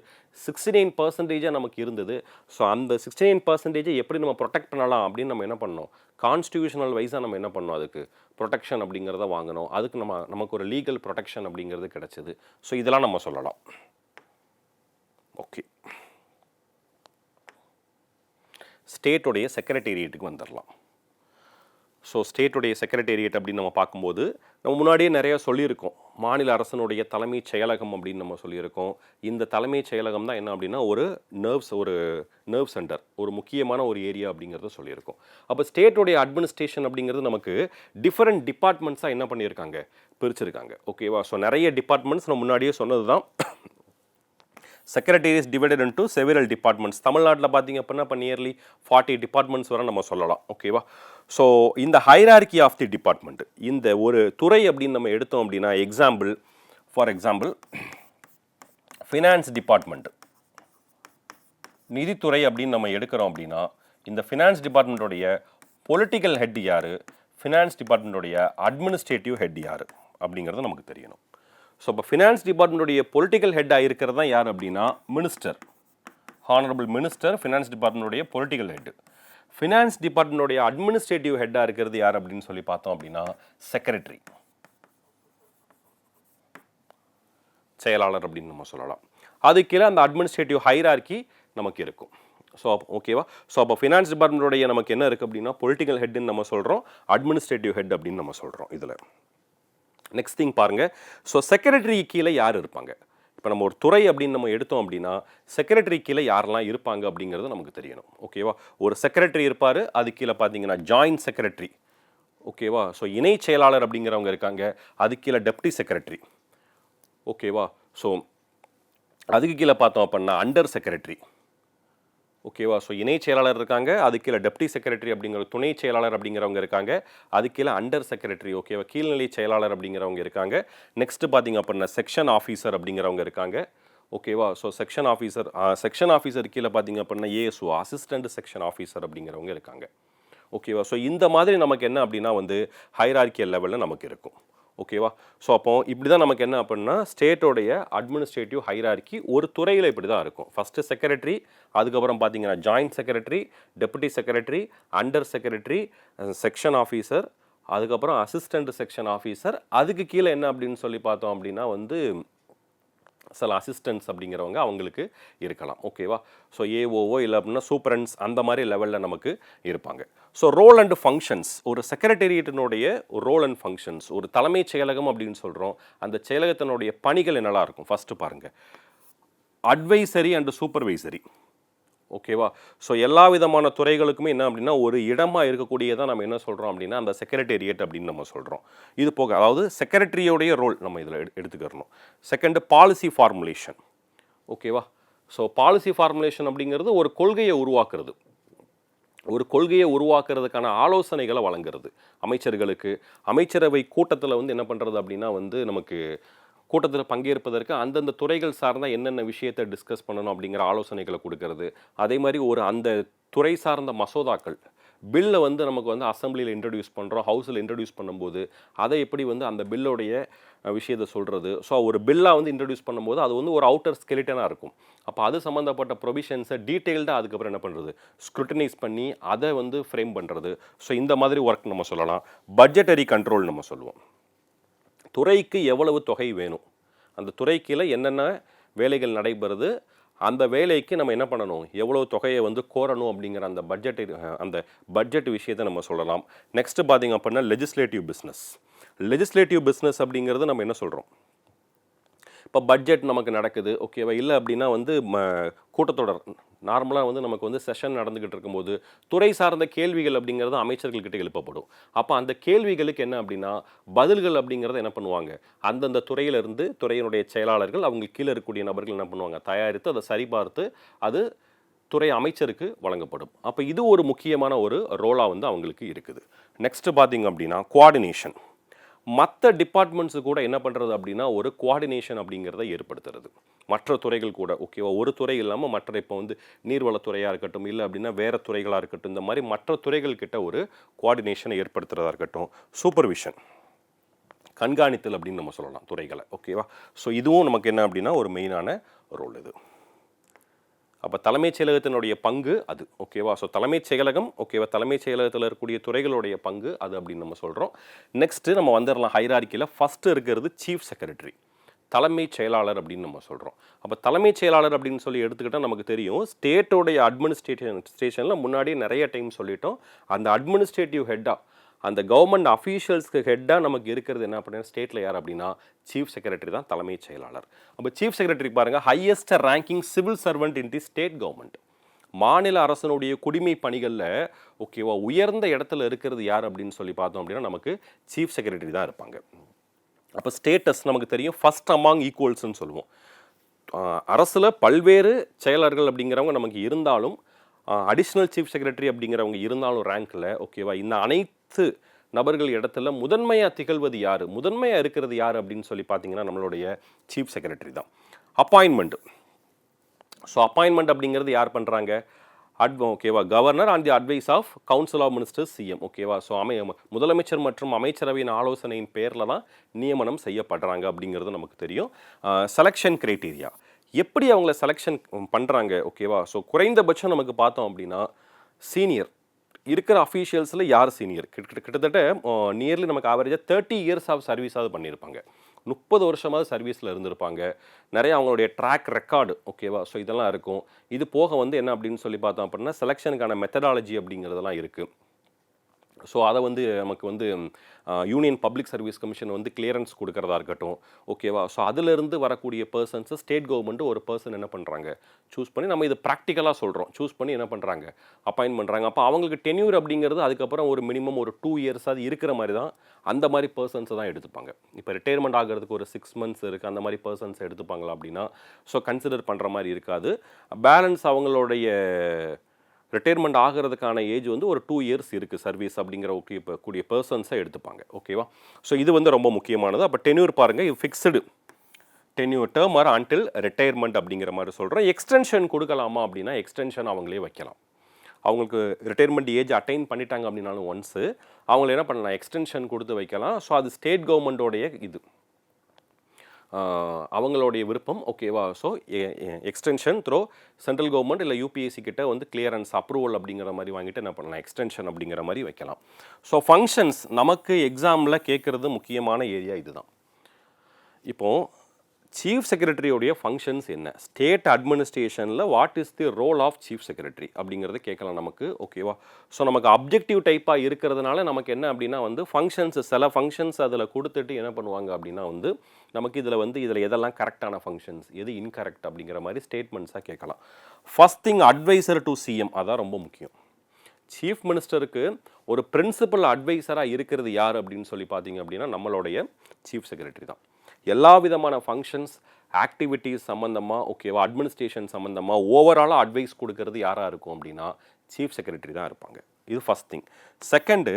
69% நமக்கு இருந்தது. ஸோ அந்த 69% எப்படி நம்ம ப்ரொடெக்ட் பண்ணலாம் அப்படின்னு நம்ம என்ன பண்ணோம், கான்ஸ்டியூஷனல் வைஸாக நம்ம என்ன பண்ணோம், அதுக்கு ப்ரொடெக்ஷன் அப்படிங்கிறத வாங்கணும். அதுக்கு நமக்கு ஒரு லீகல் ப்ரொடெக்ஷன் அப்படிங்கிறது கிடச்சிது. ஸோ இதெல்லாம் நம்ம சொல்லலாம். ஓகே, ஸ்டேட்டுடைய செக்ரட்டேரியட்டுக்கு வந்துடலாம். ஸோ ஸ்டேட்டுடைய செக்ரட்டேரியட் அப்படின்னு நம்ம பார்க்கும்போது நம்ம முன்னாடியே நிறைய சொல்லியிருக்கோம். மாநில அரசனுடைய தலைமைச் செயலகம் அப்படின்னு நம்ம சொல்லியிருக்கோம். இந்த தலைமைச் செயலகம் தான் என்ன அப்படின்னா ஒரு நர்வ் சென்டர், ஒரு முக்கியமான ஒரு ஏரியா அப்படிங்கிறத சொல்லியிருக்கோம். அப்போ ஸ்டேட்டுடைய அட்மினிஸ்ட்ரேஷன் அப்படிங்கிறது நமக்கு டிஃப்ரெண்ட் டிபார்ட்மெண்ட்ஸாக என்ன பண்ணியிருக்காங்க, பிரிச்சிருக்காங்க, ஓகேவா. ஸோ நிறைய டிபார்ட்மெண்ட்ஸ் நம்ம முன்னாடியே சொன்னது தான். Secretariat is divided into several departments. தமிழ்நாட்டில் பார்த்தீங்க அப்படின்னா இப்போ நியர்லி 40 டிபார்ட்மெண்ட்ஸ் வரை நம்ம சொல்லலாம், ஓகேவா. ஸோ இந்த ஹைரார்கி ஆஃப் தி டிபார்ட்மெண்ட், இந்த ஒரு துறை அப்படின்னு நம்ம எடுத்தோம் அப்படின்னா, ஃபார் எக்ஸாம்பிள் ஃபினான்ஸ் டிபார்ட்மெண்ட், நிதித்துறை அப்படின்னு நம்ம எடுக்கிறோம் அப்படின்னா, இந்த ஃபினான்ஸ் டிபார்ட்மெண்ட்டோடைய பொலிட்டிக்கல் ஹெட் யார், ஃபினான்ஸ் டிபார்ட்மெண்ட்டோடைய அட்மினிஸ்ட்ரேட்டிவ் ஹெட் யார் அப்படிங்கிறது நமக்கு தெரியணும். ஸோ இப்போ ஃபினான்ஸ் டிபார்ட்மெண்ட்டுடைய பொலிட்டிக்கல் ஹெட்டாக இருக்கிறது தான் யார் அப்படின்னா மினிஸ்டர், ஹானரபிள் மினிஸ்டர் ஃபினான்ஸ் டிபார்ட்மெண்ட்டுடைய பொலிட்டிக்கல் ஹெட். ஃபினான்ஸ் டிபார்ட்மெண்ட்டுடைய அட்மினிஸ்ட்ரேட்டிவ் ஹெட்டாக இருக்கிறது யார் அப்படின்னு சொல்லி பார்த்தோம் அப்படின்னா செக்ரட்டரி, செயலாளர் அப்படின்னு நம்ம சொல்லலாம். அது கீழே அந்த அட்மினிஸ்ட்ரேட்டிவ் ஹைரார்கி நமக்கு இருக்கும். ஸோ ஓகேவா. ஸோ அப்போ ஃபினான்ஸ் டிபார்ட்மெண்ட்டுடைய நமக்கு என்ன இருக்குது அப்படின்னா பொலிட்டிக்கல் ஹெட்னு நம்ம சொல்கிறோம், அட்மினிஸ்ட்ரேட்டிவ் ஹெட் அப்படின்னு நம்ம சொல்கிறோம். இதில் நெக்ஸ்ட் திங் பாருங்கள். ஸோ செக்ரட்டரி கீழே யார் இருப்பாங்க, இப்போ நம்ம ஒரு துறை அப்படின்னு நம்ம எடுத்தோம் அப்படின்னா செக்ரட்டரி கீழே யாரெல்லாம் இருப்பாங்க அப்படிங்கிறது நமக்கு தெரியணும், ஓகேவா. ஒரு செக்ரட்டரி இருப்பார், அது கீழே பார்த்தீங்கன்னா ஜாயின்ட் செக்ரட்டரி, ஓகேவா. ஸோ இணை செயலாளர் அப்படிங்கிறவங்க இருக்காங்க, அது கீழே டெப்டி செக்ரட்டரி, ஓகேவா. ஸோ அதுக்கு கீழே பார்த்தோம் அப்படின்னா அண்டர் செக்ரட்டரி, ஓகேவா. ஸோ இணை செயலாளர் இருக்காங்க, அது கீழே டெப்டி செக்ரட்டரி அப்படிங்கிற துணை செயலாளர் அப்படிங்கிறவங்க இருக்காங்க, அது கீழே அண்டர் செக்ரட்டரி, ஓகேவா, கீழ்நிலை செயலாளர் அப்படிங்கிறவங்க இருக்காங்க. நெக்ஸ்ட்டு பார்த்தீங்க அப்படின்னா செக்ஷன் ஆஃபீஸர் அப்படிங்கிறவங்க இருக்காங்க, ஓகேவா. ஸோ செக்ஷன் ஆஃபீஸர் கீழே பார்த்தீங்க அப்படின்னா ஏஎஸ்ஓ, அசிஸ்டன்ட் செக்ஷன் ஆஃபீஸர் அப்படிங்கிறவங்க இருக்காங்க, ஓகேவா. ஸோ இந்த மாதிரி நமக்கு என்ன அப்படின்னா ஹைரார்கியல் லெவலில் நமக்கு இருக்கும், ஓகேவா. ஸோ அப்போ இப்படி தான் நமக்கு என்ன அப்படின்னா ஸ்டேட்டோடைய அட்மினிஸ்ட்ரேட்டிவ் ஹைரார்கி ஒரு துறையில் இப்படி தான் இருக்கும். ஃபஸ்ட்டு செக்ரட்டரி, அதுக்கப்புறம் பார்த்தீங்கன்னா joint secretary, deputy secretary, under secretary, section officer, அதுக்கப்புறம் அசிஸ்டண்ட் செக்ஷன் ஆஃபீஸர், அதுக்கு கீழே என்ன அப்படின்னு சொல்லி பார்த்தோம் அப்படின்னா சில அசிஸ்டன்ட்ஸ் அப்படிங்கிறவங்க அவங்களுக்கு இருக்கலாம், ஓகேவா. ஸோ ஏஓஓ இல்லை அப்படின்னா சூப்பரண்ட்ஸ் அந்த மாதிரி லெவலில் நமக்கு இருப்பாங்க. ஸோ ரோல் அண்ட் ஃபங்க்ஷன்ஸ், ஒரு செக்ரட்டேரியட்டினுடைய ரோல் அண்ட் ஃபங்க்ஷன்ஸ், ஒரு தலைமைச் செயலகம் அப்படின்னு சொல்கிறோம், அந்த செயலகத்தினுடைய பணிகள் என்னெல்லாம் இருக்கும். ஃபஸ்ட்டு பாருங்கள், அட்வைசரி அண்ட் சூப்பர்வைசரி, ஓகேவா. ஸோ எல்லா விதமான துறைகளுக்குமே என்ன அப்படின்னா ஒரு இடமாக இருக்கக்கூடியதான் நம்ம என்ன சொல்கிறோம் அப்படின்னா அந்த செக்ரட்டேரியட் அப்படின்னு நம்ம சொல்கிறோம். இது போக அதாவது செக்ரட்டரியோடைய ரோல் நம்ம இதில் எடுத்துக்கிறணும். செகண்டு பாலிசி ஃபார்முலேஷன், ஓகேவா. ஸோ பாலிசி ஃபார்முலேஷன் அப்படிங்கிறது ஒரு கொள்கையை உருவாக்குறது, ஒரு கொள்கையை உருவாக்குறதுக்கான ஆலோசனைகளை வழங்குறது அமைச்சர்களுக்கு. அமைச்சரவை கூட்டத்தில் என்ன பண்ணுறது அப்படின்னா நமக்கு கூட்டத்தில் பங்கேற்பதற்கு அந்தந்த துறைகள் சார்ந்த என்னென்ன விஷயத்தை டிஸ்கஸ் பண்ணணும் அப்படிங்கிற ஆலோசனைகளை கொடுக்கறது. அதே மாதிரி அந்த துறை சார்ந்த மசோதாக்கள் பில்லை நமக்கு அசம்பிளியில் இன்ட்ரடியூஸ் பண்ணுறோம், ஹவுஸில் இன்ட்ரடியூஸ் பண்ணும்போது அதை எப்படி அந்த பில்லுடைய விஷயத்தை சொல்கிறது. ஸோ ஒரு பில்லாக இன்ட்ரடியூஸ் பண்ணும்போது அது ஒரு அவுட்டர் ஸ்கெலிட்டனாக இருக்கும். அப்போ அது சம்மந்தப்பட்ட ப்ரொவிஷன்ஸை டீட்டெயில்டாக அதுக்கப்புறம் என்ன பண்ணுறது, ஸ்க்ரூட்டனைஸ் பண்ணி அதை ஃப்ரேம் பண்ணுறது. ஸோ இந்த மாதிரி ஒர்க் நம்ம சொல்லலாம். பட்ஜெட்டரி கண்ட்ரோல் நம்ம சொல்லுவோம். துறைக்கு எவ்வளவு தொகை வேணும், அந்த துறைக்கில் என்னென்ன வேலைகள் நடைபெறுது, அந்த வேலைக்கு நம்ம என்ன பண்ணணும், எவ்வளோ தொகையை கோரணும் அப்படிங்கிற அந்த பட்ஜெட் விஷயத்தை நம்ம சொல்லலாம். நெக்ஸ்ட்டு பார்த்திங்க அப்படின்னா லெஜிஸ்லேட்டிவ் பிஸ்னஸ். லெஜிஸ்லேட்டிவ் பிஸ்னஸ் அப்படிங்கிறது நம்ம என்ன சொல்கிறோம்? இப்போ பட்ஜெட் நமக்கு நடக்குது ஓகேவா, இல்லை அப்படின்னா வந்து கூட்டத்தொடர் நார்மலாக வந்து நமக்கு வந்து செஷன் நடந்துக்கிட்டு இருக்கும்போது துறை சார்ந்த கேள்விகள் அப்படிங்கிறது அமைச்சர்கள்கிட்ட எழுப்பப்படும். அப்போ அந்த கேள்விகளுக்கு என்ன அப்படின்னா பதில்கள் அப்படிங்கிறத என்ன பண்ணுவாங்க, அந்தந்த துறையிலிருந்து துறையினுடைய செயலாளர்கள் அவங்க கீழே இருக்கக்கூடிய நபர்கள் என்ன பண்ணுவாங்க, தயாரித்து அதை சரிபார்த்து அது துறை அமைச்சருக்கு வழங்கப்படும். அப்போ இது ஒரு முக்கியமான ஒரு ரோலாக வந்து அவங்களுக்கு இருக்குது. நெக்ஸ்ட் பார்த்தீங்க அப்படின்னா கோஆர்டினேஷன். மற்ற டிபார்ட்மெண்ட்ஸு கூட என்ன பண்ணுறது அப்படின்னா ஒரு கோஆர்டினேஷன் அப்படிங்கிறத ஏற்படுத்துறது மற்ற துறைகள் கூட ஓகேவா. ஒரு துறை இல்லாமல் மற்ற இப்போ வந்து நீர்வளத்துறையாக இருக்கட்டும், இல்லை அப்படின்னா வேறு துறைகளாக இருக்கட்டும், இந்த மாதிரி மற்ற துறைகள் கிட்ட ஒரு கோஆர்டினேஷனை ஏற்படுத்துறதா இருக்கட்டும். சூப்பர்விஷன், கண்காணித்தல் அப்படின்னு நம்ம சொல்லலாம் துறைகளை ஓகேவா. ஸோ இதுவும் நமக்கு என்ன அப்படின்னா ஒரு மெயினான ரோல் இது. அப்போ தலைமைச் செயலகத்தினுடைய பங்கு அது ஓகேவா. ஸோ தலைமைச் செயலகம் ஓகேவா, தலைமைச் செயலகத்தில் இருக்கக்கூடிய துறைகளுடைய பங்கு அது அப்படின்னு நம்ம சொல்கிறோம். நெக்ஸ்ட்டு நம்ம வந்துடலாம் ஹைரார்க்கியில். ஃபஸ்ட்டு இருக்கிறது சீஃப் செக்ரட்டரி, தலைமைச் செயலாளர் அப்படின்னு நம்ம சொல்கிறோம். அப்போ தலைமைச் செயலாளர் அப்படின்னு சொல்லி எடுத்துக்கிட்டால் நமக்கு தெரியும் ஸ்டேட்டோடைய அட்மினிஸ்ட்ரேஷனில் முன்னாடியே நிறைய டைம் சொல்லிட்டோம், அந்த அட்மினிஸ்ட்ரேட்டிவ் ஹெட்டாக அந்த கவர்மெண்ட் அஃபீஷியல்ஸ்க்கு ஹெட்டாக நமக்கு இருக்கிறது என்ன அப்படின்னா ஸ்டேட்டில் யார் அப்படின்னா சீஃப் செக்ரட்டரி தான் தலைமைச் செயலாளர். அப்போ சீஃப் செக்ரட்டரி பாருங்கள், highest ranking civil servant in the state government. மாநில அரசனுடைய குடிமை பணிகளில் ஓகேவா உயர்ந்த இடத்துல இருக்கிறது யார் அப்படின்னு சொல்லி பார்த்தோம் அப்படின்னா நமக்கு சீஃப் செக்ரட்டரி தான் இருப்பாங்க. அப்போ ஸ்டேட்டஸ் நமக்கு தெரியும் ஃபர்ஸ்ட் அமாங் ஈக்குவல்ஸ்ன்னு சொல்லுவோம். அரசில் பல்வேறு செயலர்கள் அப்படிங்கிறவங்க நமக்கு இருந்தாலும் அடிஷ்னல் சீஃப் செக்ரட்டரி அப்படிங்கிறவங்க இருந்தாலும் ரேங்க்கில் ஓகேவா இந்த அனைத்து நபர்கள் இடத்துல முதன்மையாக திகழ்வது யார், முதன்மையாக இருக்கிறது யார் அப்படின்னு சொல்லி பார்த்தீங்கன்னா நம்மளுடைய சீஃப் செக்ரட்டரி தான். அப்பாயின்மெண்ட். ஸோ அப்பாயின்மெண்ட் அப்படிங்கிறது யார் பண்ணுறாங்க, ஓகேவா governor and the advice of council of ministers CM ஓகேவா. ஸோ முதலமைச்சர் மற்றும் அமைச்சரவையின் ஆலோசனையின் பேரில் தான் நியமனம் செய்யப்படுறாங்க அப்படிங்கிறது நமக்கு தெரியும். செலெக்ஷன் கிரைட்டீரியா, எப்படி அவங்கள செலெக்ஷன் பண்ணுறாங்க ஓகேவா. ஸோ குறைந்தபட்சம் நமக்கு பார்த்தோம் அப்படின்னா சீனியர் இருக்கிற அஃபீஷியல்ஸில் யார் சீனியர், கிட்டத்தட்ட நியர்லி நமக்கு ஆவரேஜாக 30 இயர்ஸ் ஆஃப் சர்வீஸாவது பண்ணியிருப்பாங்க, 30 வருஷமாவது சர்வீஸில் இருந்திருப்பாங்க, நிறைய அவங்களுடைய ட்ராக் ரெக்கார்டு ஓகேவா. ஸோ இதெல்லாம் இருக்கும். இது போக வந்து என்ன அப்படின்னு சொல்லி பார்த்தோம் அப்படின்னா செலெக்ஷனுக்கான மெத்தடாலஜி அப்படிங்கிறதெல்லாம் இருக்குது. ஸோ அதை வந்து நமக்கு வந்து யூனியன் பப்ளிக் சர்வீஸ் கமிஷன் வந்து கிளியரன்ஸ் கொடுக்கறதா இருக்கட்டும் ஓகேவா. ஸோ அதிலிருந்து வரக்கூடிய பர்சன்ஸை ஸ்டேட் கவர்மெண்ட்டு ஒரு பர்சன் என்ன பண்ணுறாங்க சூஸ் பண்ணி, நம்ம இது ப்ராக்டிக்கலாக சொல்கிறோம், சூஸ் பண்ணி என்ன பண்ணுறாங்க அப்பாயின்ட் பண்ணுறாங்க. அப்போ அவங்களுக்கு டென்யூர் அப்படிங்கிறது அதுக்கப்புறம் ஒரு மினிமம் ஒரு 2 இயர்ஸ் அது இருக்கிற மாதிரி தான் அந்த மாதிரி பர்சன்ஸை தான் எடுத்துப்பாங்க. இப்போ ரிட்டையர்மெண்ட் ஆகிறதுக்கு ஒரு 6 months இருக்குது, அந்த மாதிரி பர்சன்ஸ் எடுத்துப்பாங்களா அப்படின்னா ஸோ கன்சிடர் பண்ணுற மாதிரி இருக்காது. பேலன்ஸ் அவங்களுடைய ரிட்டையர்மெண்ட் ஆகிறதுக்கான ஏஜ் வந்து ஒரு 2 இயர்ஸ் இருக்குது சர்வீஸ் அப்படிங்கிற கூடிய பர்சன்ஸை எடுத்துப்பாங்க ஓகேவா. ஸோ இது வந்து ரொம்ப முக்கியமானது. அப்போ டென்யூர் பாருங்கள், இது fixed tenure term or until retirement அப்படிங்கிற மாதிரி சொல்கிறோம். எக்ஸ்டென்ஷன் கொடுக்கலாமா அப்படின்னா எக்ஸ்டென்ஷன் அவங்களே வைக்கலாம். அவங்களுக்கு ரிட்டையர்மெண்ட் ஏஜ் அட்டைன் பண்ணிட்டாங்க அப்படின்னாலும் ஒன்ஸு அவங்கள என்ன பண்ணலாம் எக்ஸ்டென்ஷன் கொடுத்து வைக்கலாம். ஸோ அது ஸ்டேட் கவர்மெண்ட்டோடைய இது அவங்களுடைய விருப்பம் ஓகேவா. So extension throw central government இல்லை யூபிஎஸ்சி கிட்ட வந்து கிளியரன்ஸ் அப்ரூவல் அப்படிங்கிற மாதிரி வாங்கிட்டு என்ன பண்ணலாம் எக்ஸ்டென்ஷன் அப்படிங்கிற மாதிரி வைக்கலாம். ஸோ ஃபங்க்ஷன்ஸ் நமக்கு எக்ஸாமில் கேட்குறது முக்கியமான ஏரியா இதுதான். இப்போது சீஃப் செக்ரட்டரியோடைய ஃபங்க்ஷன்ஸ் என்ன, ஸ்டேட் அட்மினிஸ்ட்ரேஷனில் what is the role of chief secretary அப்படிங்கிறத கேட்கலாம் நமக்கு ஓகேவா. ஸோ நமக்கு அப்ஜெக்டிவ் டைப்பாக இருக்கிறதுனால நமக்கு என்ன அப்படின்னா வந்து ஃபங்க்ஷன்ஸ் சில ஃபங்க்ஷன்ஸ் அதில் கொடுத்துட்டு என்ன பண்ணுவாங்க அப்படின்னா வந்து நமக்கு இதில் எதெல்லாம் கரெக்டான ஃபங்க்ஷன்ஸ் எது இன்கரெக்ட் அப்படிங்கிற மாதிரி ஸ்டேட்மெண்ட்ஸாக கேட்கலாம். First thing adviser to CM, அதான் ரொம்ப முக்கியம். சீஃப் மினிஸ்டருக்கு ஒரு பிரின்சிபல் அட்வைசராக இருக்கிறது யார் அப்படின்னு சொல்லி பார்த்தீங்க அப்படின்னா நம்மளுடைய சீஃப் செக்ரட்டரி தான். எல்லா விதமான ஃபங்க்ஷன்ஸ் ஆக்டிவிட்டீஸ் சம்மந்தமாக ஓகேவா அட்மினிஸ்ட்ரேஷன் சம்மந்தமாக ஓவராலாக அட்வைஸ் கொடுக்கறது யாராக இருக்கும் அப்படின்னா சீஃப் செக்ரட்டரி தான் இருப்பாங்க. இது first thing. Second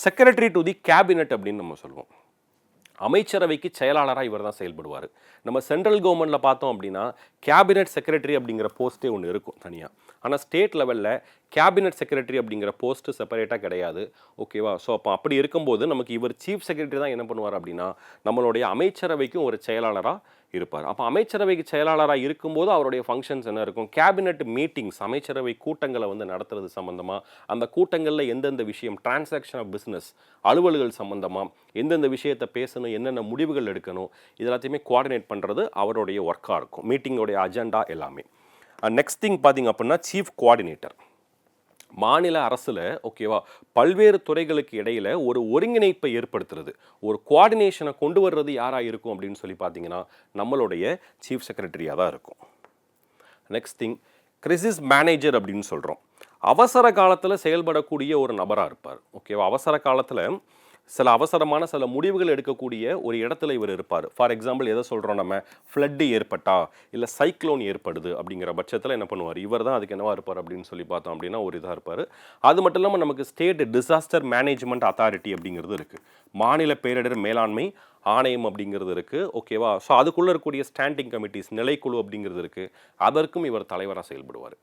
secretary to the cabinet அப்படின்னு நம்ம சொல்லுவோம். அமைச்சரவைக்கு செயலாளராக இவர் தான் செயல்படுவார். நம்ம சென்ட்ரல் கவர்மெண்ட்டில் பார்த்தோம் அப்படின்னா கேபினட் செக்ரட்டரி அப்படிங்கிற போஸ்ட்டே ஒன்று இருக்கும் தனியாக. ஆனால் ஸ்டேட் லெவலில் கேபினட் செக்ரட்டரி அப்படிங்கிற போஸ்ட்டு செப்பரேட்டாக கிடையாது ஓகேவா. ஸோ அப்போ அப்படி இருக்கும்போது நமக்கு இவர் சீஃப் செக்ரட்டரி தான் என்ன பண்ணுவார் அப்படின்னா நம்மளுடைய அமைச்சரவைக்கும் ஒரு செயலாளராக இருப்பார். அப்போ அமைச்சரவைக்கு செயலாளராக இருக்கும்போது அவருடைய ஃபங்க்ஷன்ஸ் என்ன இருக்கும், கேபினட் மீட்டிங்ஸ் அமைச்சரவை கூட்டங்களை வந்து நடத்துறது சம்மந்தமாக, அந்த கூட்டங்களில் எந்தெந்த விஷயம் டிரான்சாக்ஷன் ஆஃப் பிஸ்னஸ் அலுவல்கள் சம்மந்தமாக எந்தெந்த விஷயத்தை பேசணும், என்னென்ன முடிவுகள் எடுக்கணும், இது எல்லாத்தையுமே கோஆர்டினேட் பண்ணுறது அவருடைய ஒர்க்காக இருக்கும், மீட்டிங்கோடைய அஜெண்டா எல்லாமே. நெக்ஸ்ட் திங் பார்த்திங்க அப்படின்னா சீஃப் கோஆர்டினேட்டர். மாநில அரசில் ஓகேவா பல்வேறு துறைகளுக்கு இடையில் ஒரு ஒருங்கிணைப்பை ஏற்படுத்துறது, ஒரு கோஆர்டினேஷனை கொண்டு வர்றது யாராக இருக்கும் அப்படின்னு சொல்லி பார்த்தீங்கன்னா நம்மளுடைய சீஃப் செக்ரட்டரியாக தான் இருக்கும். நெக்ஸ்ட் திங், கிரைசிஸ் மேனேஜர் அப்படின்னு சொல்கிறோம். அவசர காலத்தில் செயல்படக்கூடிய ஒரு நபராக இருப்பார். ஓகேவா, அவசர காலத்தில் சில அவசரமான சில முடிவுகள் எடுக்கக்கூடிய ஒரு இடத்துல இவர் இருப்பார். ஃபார் எக்ஸாம்பிள் எதை சொல்கிறோம், நம்ம ஃப்ளட்டு ஏற்பட்டா இல்லை சைக்ளோன் ஏற்படுது அப்படிங்கிற பட்சத்தில் என்ன பண்ணுவார், இவர் தான் அதுக்கு என்னவா இருப்பார் அப்படின்னு சொல்லி பார்த்தோம் அப்படின்னா ஒரு இதாக இருப்பார். அது மட்டும் இல்லாமல் நமக்கு ஸ்டேட் டிசாஸ்டர் மேனேஜ்மெண்ட் அத்தாரிட்டி அப்படிங்கிறது இருக்குது, மாநில பேரிடர் மேலாண்மை ஆணையம் அப்படிங்கிறது இருக்குது. ஓகேவா, ஸோ அதுக்குள்ளே இருக்கக்கூடிய ஸ்டாண்டிங் கமிட்டிஸ் நிலைக்குழு அப்படிங்கிறது இருக்குது, அதற்கும் இவர் தலைவராக செயல்படுவார்.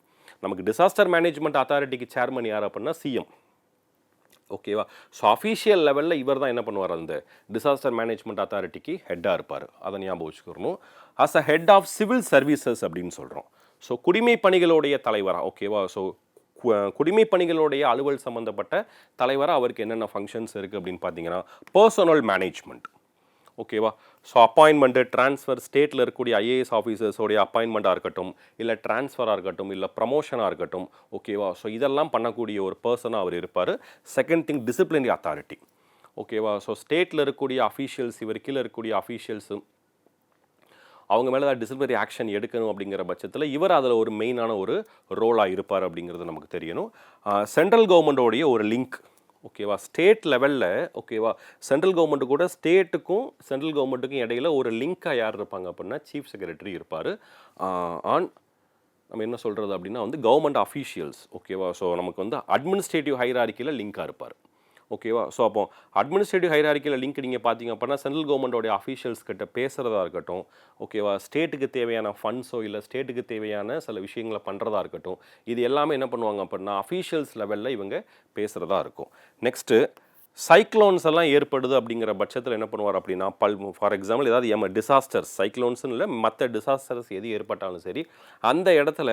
நமக்கு டிசாஸ்டர் மேனேஜ்மெண்ட் அத்தாரிட்டிக்கு சேர்மன் யார் அப்படின்னா சிஎம். ஓகேவா, ஸோ அஃபீஷியல் லெவலில் இவர் தான் என்ன பண்ணுவார், அந்த டிசாஸ்டர் மேனேஜ்மெண்ட் அத்தாரிட்டிக்கு ஹெட்டாக இருப்பார். அதை ஞாபகம் வச்சுக்கணும். As a head of civil services அப்படின்னு சொல்கிறோம். ஸோ குடிமை பணிகளுடைய தலைவராக, ஓகேவா, ஸோ குடிமை பணிகளுடைய அலுவல் சம்மந்தப்பட்ட தலைவராக அவருக்கு என்னென்ன ஃபங்க்ஷன்ஸ் இருக்குது அப்படின்னு பார்த்தீங்கன்னா பர்சனல் மேனேஜ்மெண்ட். ஓகேவா, ஸோ அப்பாயின்மெண்ட்டு ட்ரான்ஸ்ஃபர், ஸ்டேட்டில் இருக்கக்கூடிய ஐஏஎஸ் ஆஃபீஸர்ஸோடைய அப்பாயின்மெண்ட்டாக இருக்கட்டும், இல்லை ட்ரான்ஸ்ஃபராக இருக்கட்டும், இல்லை ப்ரமோஷனாக இருக்கட்டும். ஓகேவா, ஸோ இதெல்லாம் பண்ணக்கூடிய ஒரு பர்சனாக அவர் இருப்பார். Second thing, disciplinary authority. ஓகேவா, ஸோ ஸ்டேட்டில் இருக்கக்கூடிய அஃபீஷியல்ஸ், இவர் கீழே இருக்கக்கூடிய அஃபீஷியல்ஸு அவங்க மேலே தான் டிசிப்ளினரி ஆக்ஷன் எடுக்கணும் அப்படிங்கிற பட்சத்தில் இவர் அதில் ஒரு மெயினான ஒரு ரோலாக இருப்பார் அப்படிங்கிறது நமக்கு தெரியணும். சென்ட்ரல் கவர்மெண்ட்டோடைய ஒரு லிங்க். ஓகேவா, ஸ்டேட் லெவலில் ஓகேவா சென்ட்ரல் கவர்மெண்ட்டு கூட ஸ்டேட்டுக்கும் சென்ட்ரல் கவர்மெண்ட்டுக்கும் இடையில் ஒரு லிங்காக யார் இருப்பாங்க அப்படின்னா சீஃப் செக்ரட்டரி இருப்பார். நம்ம என்ன சொல்கிறது அப்படின்னா கவர்மெண்ட் அஃபீஷியல்ஸ். ஓகேவா, ஸோ நமக்கு அட்மினிஸ்ட்ரேட்டிவ் ஹைரார்க்கியில் லிங்காக இருப்பார். ஓகேவா, ஸோ அப்போ அட்மினிஸ்ட்ரேட்டிவ் ஹைரார்க்கியில் லிங்க் நீங்கள் பார்த்தீங்க அப்படின்னா சென்ட்ரல் கவர்மெண்ட்டோடைய அஃபீஷியல்ஸ் கிட்ட பேசுகிறதா இருக்கட்டும். ஓகேவா, ஸ்டேட்டுக்கு தேவையான ஃபண்ட்ஸோ இல்லை ஸ்டேட்டுக்கு தேவையான சில விஷயங்களை பண்ணுறதா இருக்கட்டும், இது எல்லாமே என்ன பண்ணுவாங்க அப்படின்னா அஃபீஷியல்ஸ் லெவலில் இவங்க பேசுகிறதா இருக்கும். நெக்ஸ்ட்டு சைக்ளோன்ஸ் எல்லாம் ஏற்படுது அப்படிங்கிற பட்சத்தில் என்ன பண்ணுவார் அப்படின்னா ஃபார் எக்ஸாம்பிள் ஏதாவது டிசாஸ்டர்ஸ், சைக்ளோன்ஸ்னு இல்லை மற்ற டிசாஸ்டர்ஸ் எது ஏற்பட்டாலும் சரி அந்த இடத்துல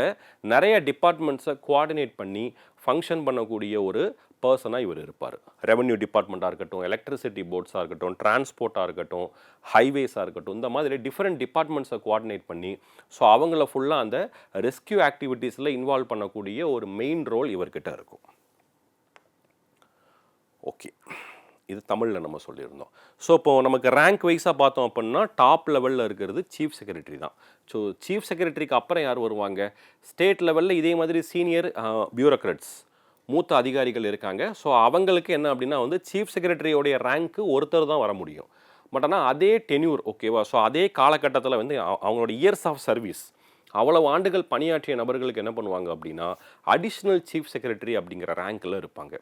நிறைய டிபார்ட்மெண்ட்ஸை கோஆர்டினேட் பண்ணி ஃபங்க்ஷன் பண்ணக்கூடிய ஒரு பர்சனாக இவர் இருப்பார். ரெவன்யூ டிபார்ட்மெண்ட்டாக இருக்கட்டும், எலக்ட்ரிசிட்டி போர்ட்ஸாக இருக்கட்டும், டிரான்ஸ்போர்ட்டாக இருக்கட்டும், ஹைவேஸாக இருக்கட்டும், இந்த மாதிரி டிஃப்ரெண்ட் டிபார்ட்மெண்ட்ஸை கோஆர்டினேட் பண்ணி ஸோ அவங்கள ஃபுல்லாக அந்த ரெஸ்கியூ ஆக்டிவிட்டீஸில் இன்வால்வ் பண்ணக்கூடிய ஒரு மெயின் ரோல் இவர்கிட்ட இருக்கும். ஓகே, இது தமிழில் நம்ம சொல்லியிருந்தோம். ஸோ இப்போது நமக்கு ரேங்க் வைஸாக பார்த்தோம் அப்படின்னா டாப் லெவலில் இருக்கிறது சீஃப் செக்ரட்டரி தான். ஸோ சீஃப் செக்ரட்டரிக்கு அப்புறம் யார் வருவாங்க, ஸ்டேட் லெவலில் இதே மாதிரி சீனியர் பியூரோக்ராட்ஸ், மூத்த அதிகாரிகள் இருக்காங்க. ஸோ அவங்களுக்கு என்ன அப்படின்னா சீஃப் செக்ரட்டரியோடைய ரேங்க்கு ஒருத்தர் தான் வர முடியும். பட் ஆனால் அதே டென்யூர், ஓகேவா, ஸோ அதே காலகட்டத்தில் அவங்களோட இயர்ஸ் ஆஃப் சர்வீஸ், அவ்வளவு ஆண்டுகள் பணியாற்றிய நபர்களுக்கு என்ன பண்ணுவாங்க அப்படின்னா அடிஷ்னல் சீஃப் செக்ரட்டரி அப்படிங்கிற ரேங்க்கில் இருப்பாங்க.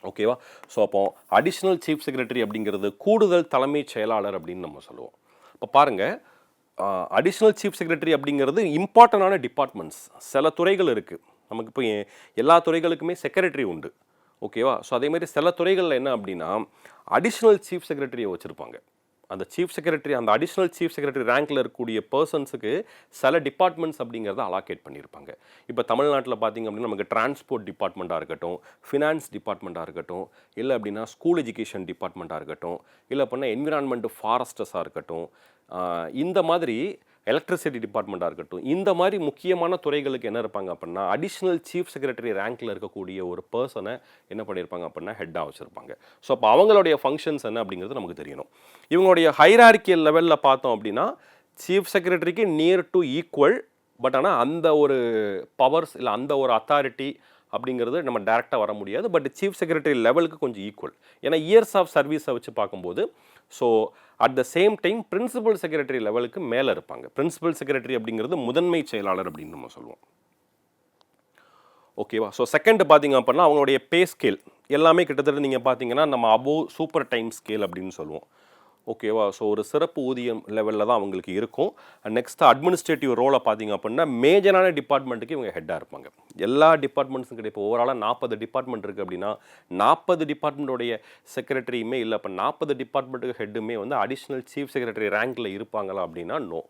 ஓகேவா, ஸோ அப்போ அடிஷ்னல் சீஃப் செக்ரட்டரி அப்படிங்கிறது கூடுதல் தலைமைச் செயலாளர் அப்படின்னு நம்ம சொல்லுவோம். இப்போ பாருங்கள், அடிஷ்னல் சீஃப் செக்ரட்டரி அப்படிங்கிறது இம்பார்ட்டண்டான டிபார்ட்மெண்ட்ஸ், சில துறைகள் இருக்குது நமக்கு. இப்போ எல்லா துறைகளுக்குமே செக்ரட்டரி உண்டு. ஓகேவா, ஸோ அதேமாதிரி சில துறைகளில் என்ன அப்படின்னா அடிஷ்னல் சீஃப் செக்ரட்டரியை வச்சுருப்பாங்க. அந்த சீஃப் செக்ரட்டரி, அந்த அடிஷ்னல் சீஃப் செக்ரட்டரி ரேங்க்கில் இருக்கக்கூடிய பர்சன்ஸுக்கு சில டிபார்ட்மெண்ட்ஸ் அப்படிங்கிறத அலாகேட் பண்ணியிருப்பாங்க. இப்போ தமிழ்நாட்டில் பார்த்திங்க அப்படின்னா நமக்கு டிரான்ஸ்போர்ட் டிபார்ட்மெண்ட்டாக இருக்கட்டும், ஃபினான்ஸ் டிபார்ட்மெண்ட்டாக இருக்கட்டும், இல்லை அப்படின்னா ஸ்கூல் எஜுகேஷன் டிபார்ட்மெண்ட்டாக இருக்கட்டும், இல்லை அப்படின்னா என்விரான்மெண்ட் ஃபாரஸ்டர்ஸாக இருக்கட்டும், இந்த மாதிரி எலக்ட்ரிசிட்டி டிபார்ட்மெண்ட்டாக இருக்கட்டும், இந்த மாதிரி முக்கியமான துறைகளுக்கு என்ன இருப்பாங்க அப்படின்னா அடிஷ்னல் சீஃப் செக்ரட்டரி ரேங்க்கில் இருக்கக்கூடிய ஒரு பர்சனை என்ன பண்ணியிருப்பாங்க அப்படின்னா ஹெட்டாக வச்சுருப்பாங்க. ஸோ அப்போ அவங்களுடைய ஃபங்க்ஷன்ஸ் என்ன அப்படிங்கிறது நமக்கு தெரியணும். இவங்களுடைய ஹைரார்க்கியல் லெவலில் பார்த்தோம் அப்படின்னா சீஃப் செக்ரட்டரிக்கு நியர் டு ஈக்குவல். பட் ஆனால் அந்த ஒரு பவர்ஸ் இல்லை அந்த ஒரு அத்தாரிட்டி அப்படிங்கிறது நம்ம டேரெக்டாக வர முடியாது. பட் சீஃப் செக்ரட்டரி லெவலுக்கு கொஞ்சம் ஈக்குவல். ஏன்னா இயர்ஸ் ஆஃப் சர்வீஸை வச்சு பார்க்கும்போது so at the same time principal secretary லெவலுக்கு மேலே இருப்பாங்க. பிரின்சிபல் செக்ரட்டரி அப்படிங்கிறது முதன்மை செயலாளர் அப்படின்னு நம்ம சொல்லுவோம். ஓகேவா, ஸோ செகண்ட் பார்த்தீங்க அப்படின்னா அவங்களுடைய பே ஸ்கேல் எல்லாமே கிட்டத்தட்ட நீங்கள் பார்த்தீங்கன்னா நம்ம அபோவ் சூப்பர் டைம் ஸ்கேல் அப்படின்னு சொல்லுவோம். ஓகேவா, ஸோ ஒரு சிறப்பு ஊதியம் லெவலில் தான் அவங்களுக்கு இருக்கும். நெக்ஸ்ட் அட்மினிஸ்ட்ரேட்டிவ் ரோலை பார்த்தீங்க அப்படின்னா மேஜரான டிபார்ட்மெண்ட்டுக்கு இவங்க ஹெட்டாக இருப்பாங்க. எல்லா டிபார்ட்மெண்ட்ஸும் கிடையாது. இப்போ ஓவராலாக 40 டிபார்ட்மெண்ட் இருக்குது அப்படின்னா 40 டிபார்ட்மெண்ட்டோடைய செக்ரட்டரியுமே இல்லை, இப்போ 40 டிபார்ட்மெண்ட்டுக்கு ஹெட்டுமே அடிஷ்னல் சீஃப் செக்ரட்டரி ரேங்க்கில் இருப்பாங்களா அப்படின்னா நோ,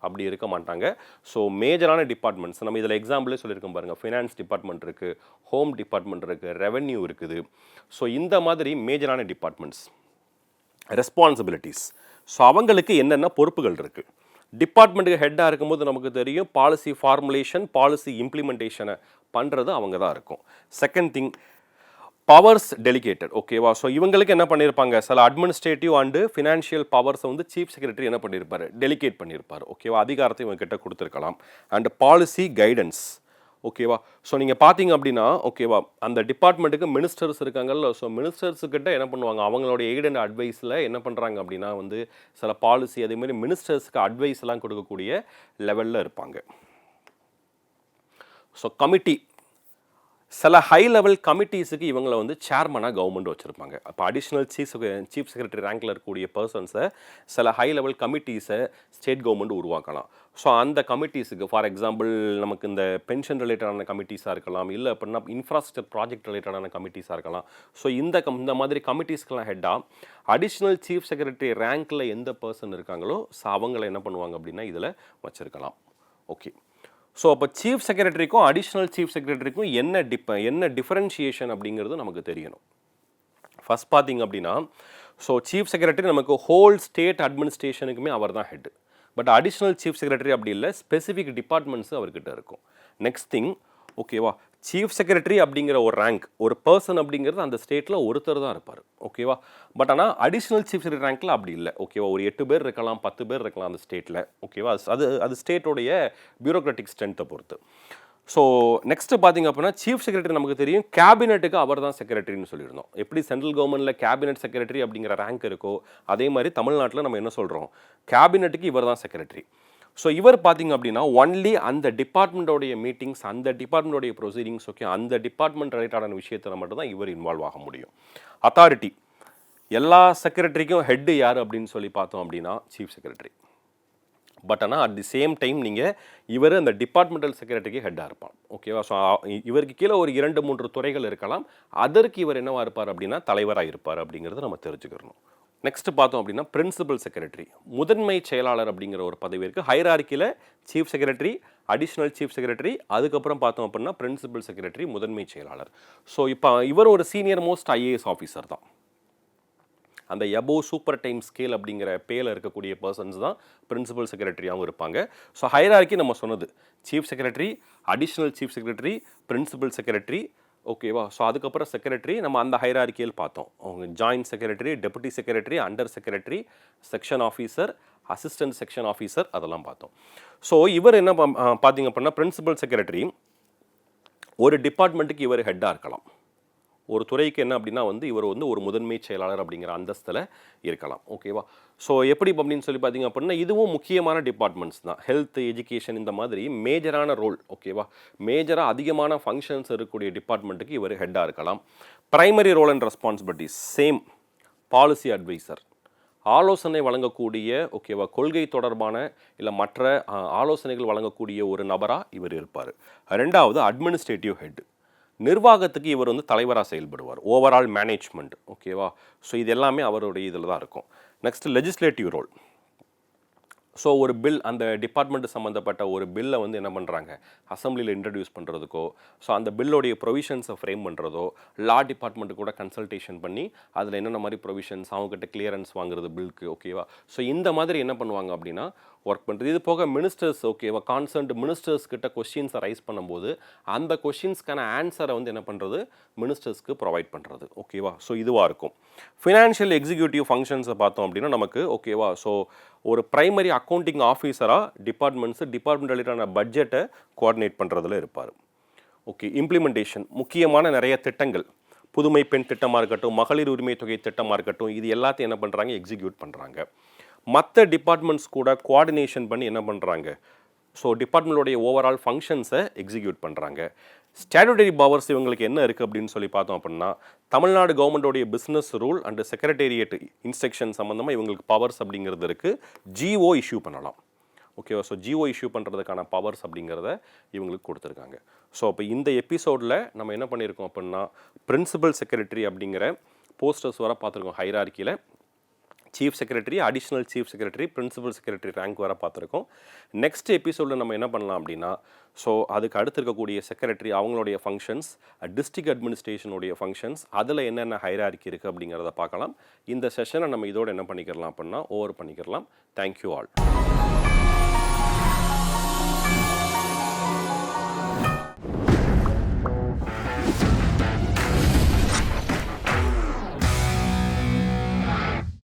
அப்படி இருக்க மாட்டாங்க. ஸோ மேஜரான டிபார்ட்மெண்ட்ஸ் நம்ம இதில் எக்ஸாம்பிளே சொல்லியிருக்கோம் பாருங்கள். ஃபினான்ஸ் டிபார்ட்மெண்ட் இருக்குது, ஹோம் டிபார்ட்மெண்ட் இருக்குது, ரெவென்யூ இருக்குது. ஸோ இந்த மாதிரி மேஜரான டிபார்ட்மெண்ட்ஸ் ரெஸ்பான்சிபிலிட்டிஸ். ஸோ அவங்களுக்கு என்னென்ன பொறுப்புகள் இருக்குது. டிபார்ட்மெண்ட்டுக்கு ஹெட்டாக இருக்கும்போது நமக்கு தெரியும் பாலிசி ஃபார்முலேஷன், பாலிசி இம்ப்ளிமெண்டேஷனை பண்ணுறது அவங்க தான் இருக்கும். Second thing, powers delegated. ஓகேவா? ஸோ இவங்களுக்கு என்ன பண்ணியிருப்பாங்க, சில அட்மினிஸ்ட்ரேட்டிவ் அண்டு ஃபினான்ஷியல் பவர்ஸை வந்து சீஃப் செக்ரட்டரி என்ன பண்ணியிருப்பார், டெலிகேட் பண்ணியிருப்பார். ஓகேவா? அதிகாரத்தை இவங்க கிட்ட கொடுத்துருக்கலாம். And policy guidance. ஓகேவா? ஸோ நீங்கள் பார்த்தீங்க அப்படின்னா, ஓகேவா, அந்த டிபார்ட்மெண்ட்டுக்கு மினிஸ்டர்ஸ் இருக்காங்கல்ல, ஸோ மினிஸ்டர்ஸுக்கிட்ட என்ன பண்ணுவாங்க, அவங்களோட எய்ட் அண்ட் அட்வைஸில் என்ன பண்ணுறாங்க அப்படின்னா வந்து சில பாலிசி அதேமாதிரி மினிஸ்டர்ஸ்க்கு அட்வைஸ்லாம் கொடுக்கக்கூடிய லெவலில் இருப்பாங்க. ஸோ கமிட்டி, சில ஹை லெவல் கமிட்டிஸுக்கு இவங்களை வந்து சேர்மனாக கவர்மெண்ட் வச்சுருப்பாங்க. அப்போ அடிஷ்னல் சீஃப் செக்ரட்டரி ரேங்கில் இருக்கக்கூடிய பர்சன்ஸை சில ஹை லெவல் கமிட்டிஸை ஸ்டேட் கவர்மெண்ட் உருவாக்கலாம். ஸோ அந்த கமிட்டிஸுக்கு ஃபார் எக்ஸாம்பிள் நமக்கு இந்த பென்ஷன் ரிலேட்டடான கமிட்டிஸாக இருக்கலாம், இல்லை அப்படின்னா இன்ஃப்ராஸ்ட்ரக்சர் ப்ராஜெக்ட் ரிலேட்டடான கமிட்டிஸாக இருக்கலாம். ஸோ இந்த மாதிரி கமிட்டிஸ்க்கெலாம் ஹெட்டாக அடிஷ்னல் சீஃப் செக்ரட்டரி ரேங்கில் எந்த பர்சன் இருக்காங்களோ ஸோ அவங்கள என்ன பண்ணுவாங்க அப்படின்னா இதில் வச்சுருக்கலாம். ஓகே. ஸோ அப்போ சீஃப் செக்ரட்டரிக்கும் அடிஷ்னல் சீஃப் செக்ரட்டரிக்கும் என்ன டிஃபரன்ஷியேஷன் அப்படிங்கிறது நமக்கு தெரியணும். ஃபர்ஸ்ட் பார்த்தீங்க அப்படின்னா, ஸோ சீஃப் செக்ரட்டரி நமக்கு ஹோல் ஸ்டேட் அட்மினிஸ்ட்ரேஷனுக்குமே அவர் தான் head. But additional chief secretary அப்படி இல்லை, ஸ்பெசிஃபிக் டிபார்ட்மெண்ட்ஸ் அவர்கிட்ட இருக்கும். நெக்ஸ்ட் திங், ஓகேவா, சீஃப் செக்ரட்டரி அப்படிங்கிற ஒரு ரேங்க், ஒரு பர்சன் அப்படிங்கிறது அந்த ஸ்டேட்டில் ஒருத்தர் தான் இருப்பார். ஓகேவா? பட் ஆனால் அடிஷ்னல் சீஃப் செக்ரட்டரி ரேங்க்கில் அப்படி இல்லை. ஓகேவா? ஒரு 8 பேர் இருக்கலாம், 10 பேர் இருக்கலாம் அந்த ஸ்டேட்டில். ஓகேவா? அது ஸ்டேட்டோடைய பியூரோக்ராட்டிக் ஸ்ட்ரென்த்தை பொறுத்து. ஸோ நெக்ஸ்ட்டு பார்த்தீங்க அப்படின்னா, சீஃப் செக்ரட்டரி நமக்கு தெரியும் கேபினெட்டுக்கு அவர் தான் செக்ரட்டரின்னு சொல்லியிருந்தோம். எப்படி சென்ட்ரல் கவர்மெண்ட்டில் கேபினெட் செக்ரட்டரி அப்படிங்கிற ரேங்க் இருக்கோ அதே மாதிரி தமிழ்நாட்டில் நம்ம என்ன சொல்கிறோம், கேபினெட்டுக்கு இவர் தான் செக்ரட்டரி. ஸோ இவர் பார்த்தீங்க அப்படின்னா ஒன்லி அந்த டிபார்ட்மெண்ட்டோடைய மீட்டிங்ஸ், அந்த டிபார்ட்மெண்ட்டோடைய ப்ரொசீடிங்ஸ், ஓகே, அந்த டிபார்ட்மெண்ட் ரிலேட்டடான விஷயத்தில் மட்டும்தான் இவர் இன்வால்வ் ஆக முடியும். அத்தாரிட்டி, எல்லா செக்ரட்டரிக்கும் ஹெட்டு யார் அப்படின்னு சொல்லி பார்த்தோம் அப்படின்னா சீஃப் செக்ரட்டரி. பட் ஆனால் அட் தி சேம் டைம் நீங்கள் இவர் அந்த டிபார்ட்மெண்டல் செக்ரட்டரிக்கு ஹெட்டாக இருப்பார். ஓகேவா? ஸோ இவருக்கு கீழே ஒரு 2-3 துறைகள் இருக்கலாம், அதற்கு இவர் என்னவாக இருப்பார் அப்படின்னா தலைவராக இருப்பார் அப்படிங்கிறத நம்ம தெரிஞ்சுக்கிறணும். நெக்ஸ்ட் பார்த்தோம் அப்படின்னா பிரின்சிபல் செக்ரட்டரி, முதன்மை செயலாளர் அப்படிங்கிற ஒரு பதவி இருக்குது. ஹைரார்க்கியில் chief secretary, additional chief secretary, அதுக்கப்புறம் பார்த்தோம் அப்படின்னா பிரின்சிபல் செக்ரட்டரி, முதன்மை செயலாளர். ஸோ இப்போ இவர் ஒரு சீனியர் மோஸ்ட் ஐஏஎஸ் ஆஃபீஸர் தான். அந்த எபோவ் சூப்பர் டைம் ஸ்கேல் அப்படிங்கிற பேல இருக்கக்கூடிய பர்சன்ஸ் தான் பிரின்சிபல் செக்ரட்டரியாகவும் இருப்பாங்க. ஸோ ஹைரார்க்கி நம்ம சொன்னது chief secretary, additional chief secretary, principal secretary. ஓகேவா? ஸோ அதுக்கப்புறம் செக்ரட்டரி நம்ம அந்த ஹைரார்க்கியல் பார்த்தோம். அவங்க joint secretary, deputy secretary, under secretary, section officer, assistant section officer, அதெல்லாம் பார்த்தோம். ஸோ இவர் என்ன பார்த்தீங்க அப்படின்னா பிரின்சிபல் செக்ரட்டரி ஒரு டிபார்ட்மெண்ட்டுக்கு இவர் ஹெட்டாக இருக்கலாம். ஒரு துறைக்கு என்ன அப்படின்னா வந்து இவர் வந்து ஒரு முதன்மை செயலாளர் அப்படிங்கிற அந்தஸ்தில் இருக்கலாம். ஓகேவா? ஸோ எப்படி அப்படின்னு சொல்லி பார்த்தீங்க அப்படின்னா இதுவும் முக்கியமான டிபார்ட்மெண்ட்ஸ் தான். ஹெல்த், எஜுகேஷன், இந்த மாதிரி மேஜரான ரோல், ஓகேவா, மேஜராக அதிகமான ஃபங்க்ஷன்ஸ் இருக்கக்கூடிய டிபார்ட்மெண்ட்டுக்கு இவர் ஹெட்டாக இருக்கலாம். Primary role and responsibilities same. Policy adviser, ஆலோசனை வழங்கக்கூடிய, ஓகேவா, கொள்கை தொடர்பான இல்லை மற்ற ஆலோசனைகள் வழங்கக்கூடிய ஒரு நபராக இவர் இருப்பார். ரெண்டாவது அட்மினிஸ்ட்ரேட்டிவ் ஹெட், நிர்வாகத்துக்கு இவர் வந்து தலைவராக செயல்படுவார். ஓவரால் மேனேஜ்மெண்ட், ஓகேவா. ஸோ இது எல்லாமே அவருடைய இதில் தான் இருக்கும். Next legislative role. ஸோ ஒரு பில், அந்த டிபார்ட்மெண்ட் சம்மந்தப்பட்ட ஒரு பில்லை வந்து என்ன பண்ணுறாங்க, அசம்பிளியில் இன்ட்ரடியூஸ் பண்ணுறதுக்கோ, ஸோ அந்த பில்லோடைய ப்ரொவிஷன்ஸை ஃப்ரேம் பண்ணுறதோ, லா டிபார்ட்மெண்ட்டு கூட கன்சல்டேஷன் பண்ணி அதில் என்னென்ன மாதிரி ப்ரொவிஷன்ஸ் அவங்ககிட்ட கிளியரன்ஸ் வாங்குறது பில்க்கு, ஓகேவா. ஸோ இந்த மாதிரி என்ன பண்ணுவாங்க அப்படின்னா ஒர்க் பண்ணுறது. இது போக மினிஸ்டர்ஸ், ஓகேவா, கான்சர்ன்ட் மினிஸ்டர்ஸ் கிட்ட கொஸ்டின்ஸை ரைஸ் பண்ணும்போது அந்த கொஸ்டின்ஸ்க்கான ஆன்சரை வந்து என்ன பண்ணுறது, மினிஸ்டர்ஸ்க்கு ப்ரொவைட் பண்ணுறது, ஓகேவா. ஸோ இதுவாக இருக்கும். ஃபினான்ஷியல் எக்ஸிக்யூட்டிவ் ஃபங்க்ஷன்ஸை பார்த்தோம் அப்படின்னா நமக்கு, ஓகேவா, ஸோ ஒரு பிரைமரி அக்கௌண்டிங் ஆஃபீஸராக டிபார்ட்மெண்ட் ரிலேட்டான பட்ஜெட்டை கோஆர்டினேட் பண்ணுறதுல இருப்பார். ஓகே. இம்ப்ளிமெண்டேஷன், முக்கியமான நிறைய திட்டங்கள், புதுமை பெண் திட்டமாக இருக்கட்டும், மகளிர் உரிமை தொகை திட்டமாக இருக்கட்டும், இது எல்லாத்தையும் என்ன பண்ணுறாங்க, எக்ஸிக்யூட் பண்ணுறாங்க. மற்ற டிபார்ட்மெண்ட்ஸ் கூட கோஆர்டினேஷன் பண்ணி என்ன பண்ணுறாங்க, ஸோ டிபார்ட்மெண்ட்டோடைய ஓவரால் ஃபங்க்ஷன்ஸை எக்ஸிக்யூட் பண்ணுறாங்க. ஸ்டாட்யூட்டரி பவர்ஸ் இவங்களுக்கு என்ன இருக்குது அப்படின்னு சொல்லி பார்த்தோம் அப்படின்னா தமிழ்நாடு கவர்மெண்ட்டோடைய business rule and secretariat instruction சம்மந்தமாக இவங்களுக்கு பவர்ஸ் அப்படிங்கிறது இருக்குது. ஜிஓ இஷ்யூ பண்ணலாம், ஓகேவா. ஸோ ஜிஓ இஷ்யூ பண்ணுறதுக்கான பவர்ஸ் அப்படிங்கிறத இவங்களுக்கு கொடுத்துருக்காங்க. ஸோ அப்போ இந்த எபிசோடில் நம்ம என்ன பண்ணியிருக்கோம் அப்படின்னா பிரின்சிபல் செக்ரட்டரி அப்படிங்கிற போஸ்டர்ஸ் வர பார்த்துருக்கோம். ஹைரார்க்கியில் chief secretary, additional chief secretary, principal secretary rank வர பார்த்துருக்கோம். நெக்ஸ்ட் எபிசோடில் நம்ம என்ன பண்ணலாம் அப்படின்னா ஸோ அதுக்கு அடுத்து இருக்கக்கூடிய செக்ரட்டரி அவங்களுடைய ஃபங்க்ஷன்ஸ், டிஸ்ட்ரிக்ட் அட்மினிஸ்ட்ரேஷனுடைய ஃபங்க்ஷன்ஸ், அதில் என்னென்ன ஹைரார்க்கி இருக்குது அப்படிங்கிறத பார்க்கலாம். இந்த செஷனை நம்ம இதோடு என்ன பண்ணிக்கிறலாம் அப்படின்னா ஓவர் பண்ணிக்கிறலாம். Thank you all.